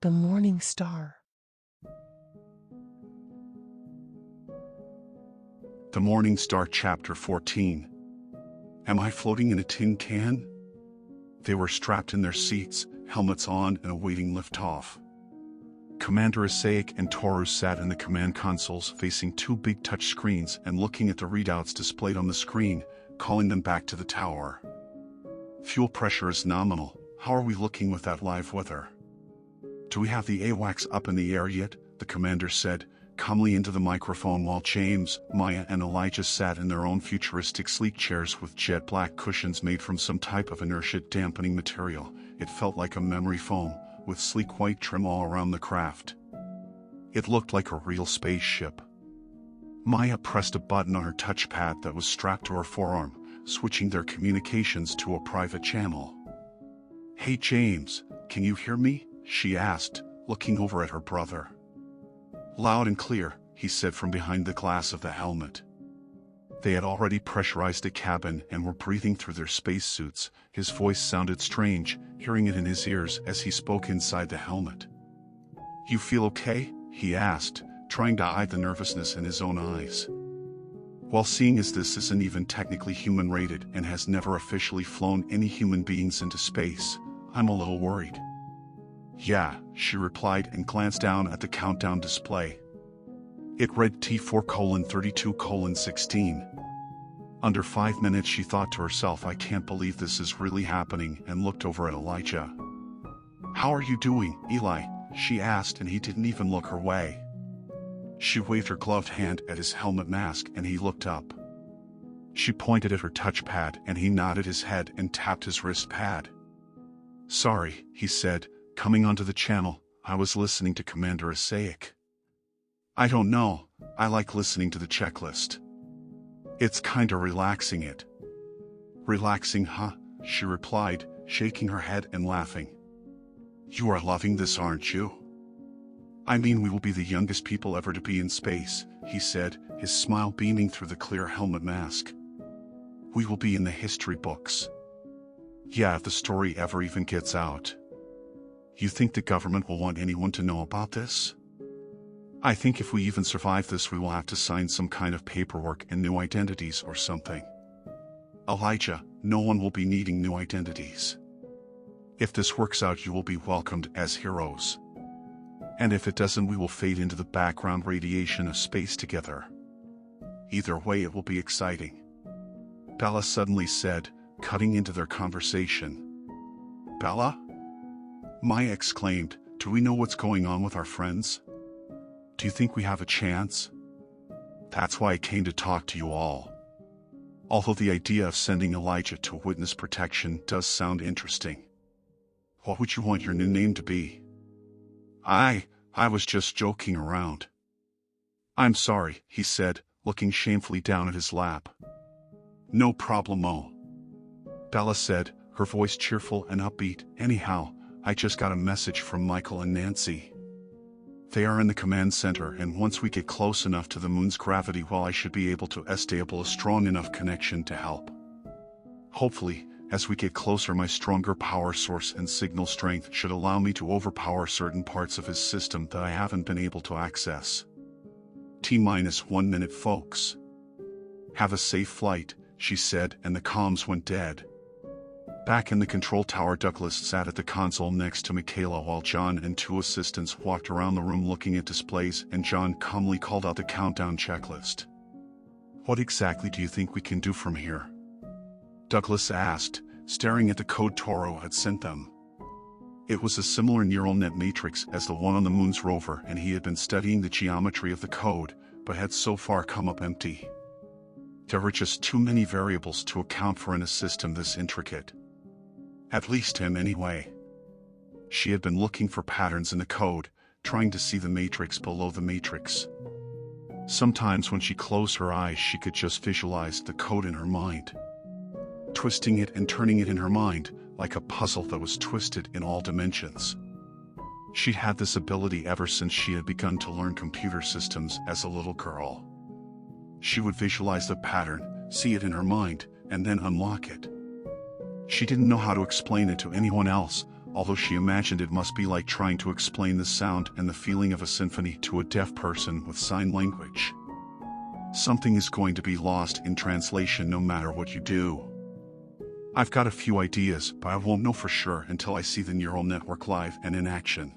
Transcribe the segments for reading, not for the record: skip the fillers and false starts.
The Mourning Star. The Mourning Star, Chapter 14. Am I floating in a tin can? They were strapped in their seats, helmets on and awaiting liftoff. Commander Isaac and Toru sat in the command consoles facing two big touch screens and looking at the readouts displayed on the screen, calling them back to the tower. Fuel pressure is nominal. How are we looking with that live weather? Do we have the AWACS up in the air yet? The commander said, calmly into the microphone while James, Maya and Elijah sat in their own futuristic sleek chairs with jet black cushions made from some type of inertia dampening material. It felt like a memory foam, with sleek white trim all around the craft. It looked like a real spaceship. Maya pressed a button on her touchpad that was strapped to her forearm, switching their communications to a private channel. "Hey James, can you hear me?" she asked, looking over at her brother. "Loud and clear," he said from behind the glass of the helmet. They had already pressurized the cabin and were breathing through their spacesuits. His voice sounded strange, hearing it in his ears as he spoke inside the helmet. "You feel okay?" he asked, trying to hide the nervousness in his own eyes. "Well, seeing as this isn't even technically human-rated and has never officially flown any human beings into space, I'm a little worried." "Yeah," she replied and glanced down at the countdown display. It read T4:32:16. Under 5 minutes, she thought to herself, "I can't believe this is really happening," and looked over at Elijah. "How are you doing, Eli?" she asked, and he didn't even look her way. She waved her gloved hand at his helmet mask and he looked up. She pointed at her touchpad and he nodded his head and tapped his wrist pad. "Sorry," he said, coming onto the channel, "I was listening to Commander Isaac." "I don't know, I like listening to the checklist. It's kinda relaxing it." "Relaxing, huh?" she replied, shaking her head and laughing. "You are loving this, aren't you?" "I mean, we will be the youngest people ever to be in space," he said, his smile beaming through the clear helmet mask. "We will be in the history books. Yeah, if the story ever even gets out." "You think the government will want anyone to know about this?" "I think if we even survive this, we will have to sign some kind of paperwork and new identities or something." "Elijah, no one will be needing new identities. If this works out, you will be welcomed as heroes. And if it doesn't, we will fade into the background radiation of space together. Either way, it will be exciting," Bella suddenly said, cutting into their conversation. "Bella?" Maya exclaimed, "Do we know what's going on with our friends? Do you think we have a chance?" "That's why I came to talk to you all. Although the idea of sending Elijah to witness protection does sound interesting. What would you want your new name to be?" I was just joking around." "I'm sorry," he said, looking shamefully down at his lap. "No problemo," Bella said, her voice cheerful and upbeat. "Anyhow, I just got a message from Michael and Nancy. They are in the command center, and once we get close enough to the moon's gravity, well, I should be able to establish a strong enough connection to help. Hopefully, as we get closer, my stronger power source and signal strength should allow me to overpower certain parts of his system that I haven't been able to access. T-1 minute, folks. Have a safe flight," she said, and the comms went dead. Back in the control tower, Douglas sat at the console next to Michaela while John and two assistants walked around the room looking at displays, and John calmly called out the countdown checklist. "What exactly do you think we can do from here?" Douglas asked, staring at the code Toru had sent them. It was a similar neural net matrix as the one on the moon's rover, and he had been studying the geometry of the code, but had so far come up empty. There were just too many variables to account for in a system this intricate. At least him, anyway. She had been looking for patterns in the code, trying to see the matrix below the matrix. Sometimes when she closed her eyes, she could just visualize the code in her mind, twisting it and turning it in her mind, like a puzzle that was twisted in all dimensions. She'd had this ability ever since she had begun to learn computer systems as a little girl. She would visualize the pattern, see it in her mind, and then unlock it. She didn't know how to explain it to anyone else, although she imagined it must be like trying to explain the sound and the feeling of a symphony to a deaf person with sign language. Something is going to be lost in translation no matter what you do. I've got a few ideas, but I won't know for sure until I see the neural network live and in action.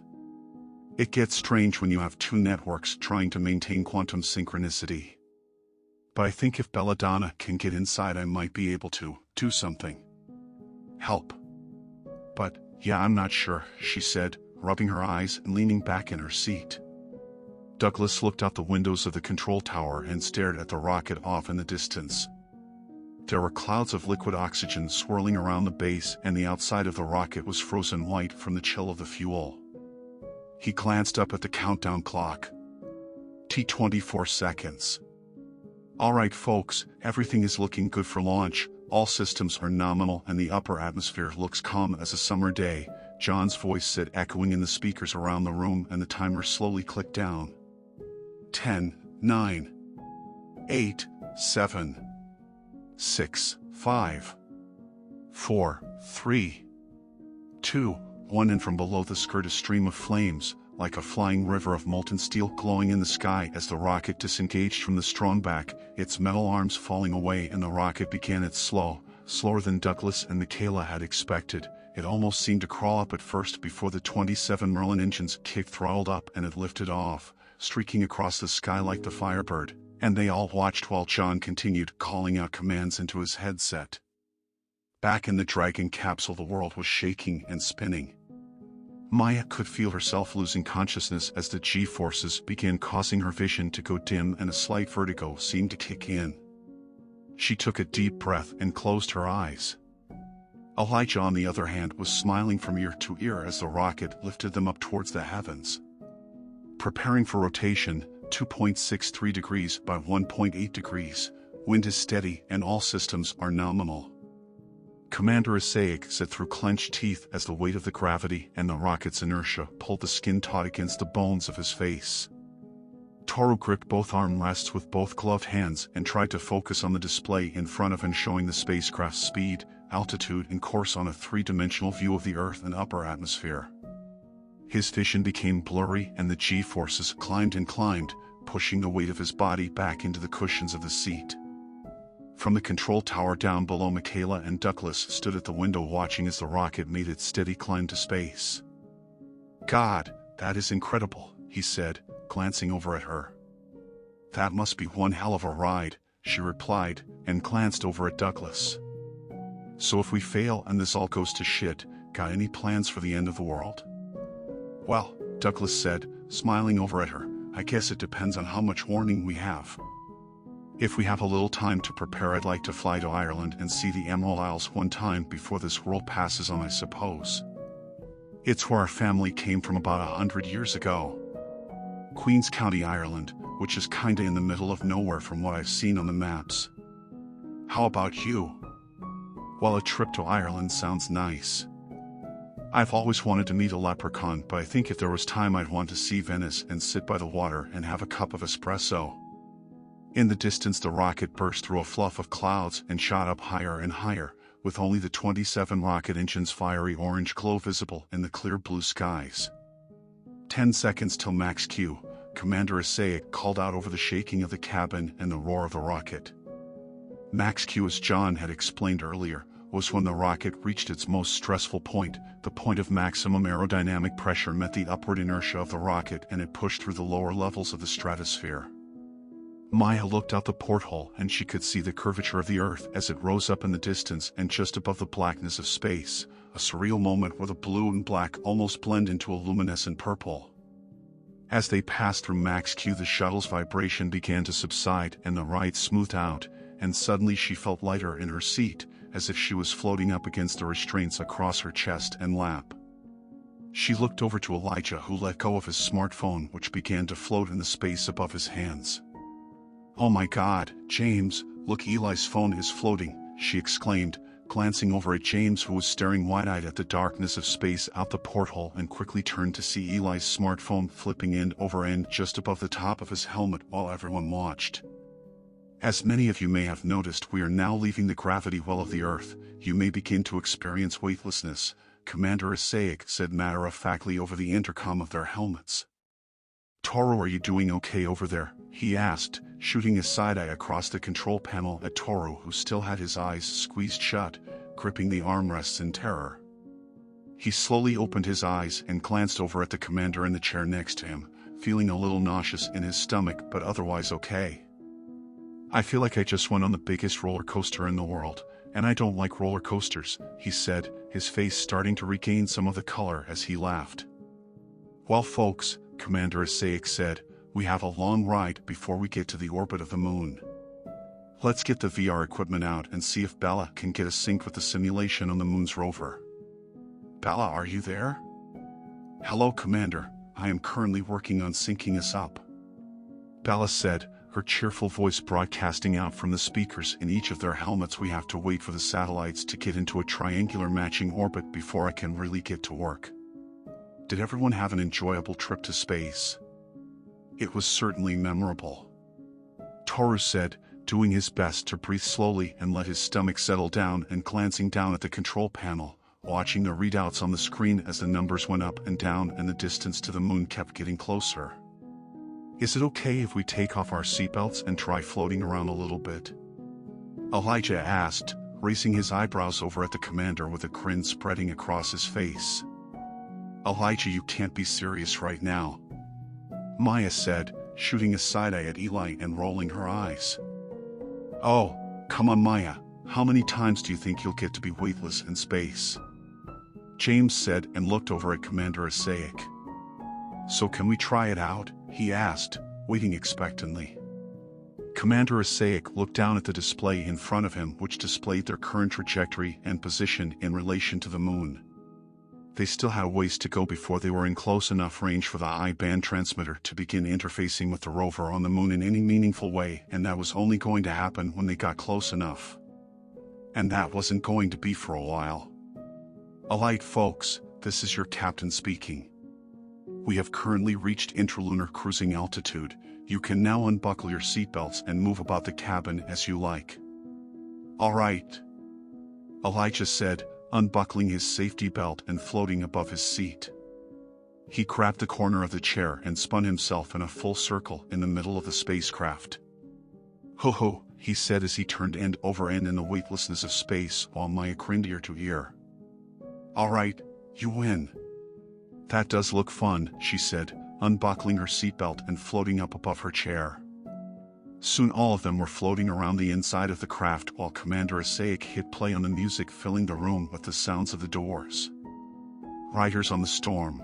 It gets strange when you have two networks trying to maintain quantum synchronicity. But I think if Belladonna can get inside, I might be able to do something. Help. But, yeah, I'm not sure, she said, rubbing her eyes and leaning back in her seat. Douglas looked out the windows of the control tower and stared at the rocket off in the distance. There were clouds of liquid oxygen swirling around the base, and the outside of the rocket was frozen white from the chill of the fuel. He glanced up at the countdown clock. T 24 seconds. All right, folks, everything is looking good for launch. All systems are nominal and the upper atmosphere looks calm as a summer day, John's voice said, echoing in the speakers around the room, and the timer slowly clicked down. 10, 9, 8, 7, 6, 5, 4, 3, 2, 1, and from below the skirt a stream of flames, like a flying river of molten steel glowing in the sky as the rocket disengaged from the strong back, its metal arms falling away, and the rocket began its slower than Douglas and Michaela had expected. It almost seemed to crawl up at first before the 27 Merlin engines kicked throttled up and it lifted off, streaking across the sky like the Firebird, and they all watched while John continued calling out commands into his headset. Back in the Dragon capsule, the world was shaking and spinning. Maya could feel herself losing consciousness as the G-forces began causing her vision to go dim and a slight vertigo seemed to kick in. She took a deep breath and closed her eyes. Elijah, on the other hand, was smiling from ear to ear as the rocket lifted them up towards the heavens. Preparing for rotation, 2.63 degrees by 1.8 degrees, wind is steady and all systems are nominal. Commander Isaic said through clenched teeth as the weight of the gravity and the rocket's inertia pulled the skin taut against the bones of his face. Toru gripped both armrests with both gloved hands and tried to focus on the display in front of him, showing the spacecraft's speed, altitude, and course on a three-dimensional view of the Earth and upper atmosphere. His vision became blurry and the G-forces climbed and climbed, pushing the weight of his body back into the cushions of the seat. From the control tower down below, Michaela and Douglas stood at the window watching as the rocket made its steady climb to space. "God, that is incredible," he said, glancing over at her. "That must be one hell of a ride," she replied, and glanced over at Douglas. "So if we fail and this all goes to shit, got any plans for the end of the world?" "Well," Douglas said, smiling over at her, "I guess it depends on how much warning we have. If we have a little time to prepare, I'd like to fly to Ireland and see the Emerald Isles one time before this world passes on, I suppose. It's where our family came from about 100 years ago. Queen's County, Ireland, which is kinda in the middle of nowhere from what I've seen on the maps. How about you?" "Well, a trip to Ireland sounds nice. I've always wanted to meet a leprechaun, but I think if there was time I'd want to see Venice and sit by the water and have a cup of espresso." In the distance, the rocket burst through a fluff of clouds and shot up higher and higher, with only the 27 rocket engines' fiery orange glow visible in the clear blue skies. 10 seconds till max Q, Commander Isaic called out over the shaking of the cabin and the roar of the rocket. Max Q, as John had explained earlier, was when the rocket reached its most stressful point. The point of maximum aerodynamic pressure met the upward inertia of the rocket and it pushed through the lower levels of the stratosphere. Maya looked out the porthole and she could see the curvature of the Earth as it rose up in the distance and just above the blackness of space, a surreal moment where the blue and black almost blend into a luminescent purple. As they passed through Max Q, the shuttle's vibration began to subside and the ride smoothed out, and suddenly she felt lighter in her seat, as if she was floating up against the restraints across her chest and lap. She looked over to Elijah, who let go of his smartphone, which began to float in the space above his hands. "Oh my God, James, look, Eli's phone is floating," she exclaimed, glancing over at James, who was staring wide-eyed at the darkness of space out the porthole, and quickly turned to see Eli's smartphone flipping end over end just above the top of his helmet while everyone watched. "As many of you may have noticed, we are now leaving the gravity well of the Earth. You may begin to experience weightlessness. Commander Isaic said matter-of-factly over the intercom of their helmets. Toru, are you doing okay over there? He asked, shooting his side-eye across the control panel at Toru, who still had his eyes squeezed shut, gripping the armrests in terror. He slowly opened his eyes and glanced over at the commander in the chair next to him, feeling a little nauseous in his stomach but otherwise okay. I feel like I just went on the biggest roller coaster in the world, and I don't like roller coasters, he said, his face starting to regain some of the color as he laughed. Well folks, Commander Isaic said, we have a long ride before we get to the orbit of the moon. Let's get the VR equipment out and see if Bella can get us synced with the simulation on the moon's rover. Bella, are you there? Hello, Commander. I am currently working on syncing us up. Bella said, her cheerful voice broadcasting out from the speakers in each of their helmets. We have to wait for the satellites to get into a triangular matching orbit before I can really get to work. Did everyone have an enjoyable trip to space? It was certainly memorable. Toru said, doing his best to breathe slowly and let his stomach settle down and glancing down at the control panel, watching the readouts on the screen as the numbers went up and down and the distance to the moon kept getting closer. Is it okay if we take off our seatbelts and try floating around a little bit? Elijah asked, raising his eyebrows over at the commander with a grin spreading across his face. Elijah, you can't be serious right now. Maya said, shooting a side-eye at Eli and rolling her eyes. Oh, come on Maya, how many times do you think you'll get to be weightless in space? James said and looked over at Commander Isaic. So can we try it out? He asked, waiting expectantly. Commander Isaic looked down at the display in front of him, which displayed their current trajectory and position in relation to the moon. They still had a ways to go before they were in close enough range for the I-band transmitter to begin interfacing with the rover on the moon in any meaningful way, and that was only going to happen when they got close enough. And that wasn't going to be for a while. Alright folks, this is your captain speaking. We have currently reached interlunar cruising altitude. You can now unbuckle your seatbelts and move about the cabin as you like. Alright, Elijah said, unbuckling his safety belt and floating above his seat. He grabbed the corner of the chair and spun himself in a full circle in the middle of the spacecraft. Ho ho, he said as he turned end over end in the weightlessness of space while Maya grinned ear to ear. Alright, you win. That does look fun, she said, unbuckling her seatbelt and floating up above her chair. Soon all of them were floating around the inside of the craft while Commander Isaic hit play on the music, filling the room with the sounds of the Doors. Riders on the Storm.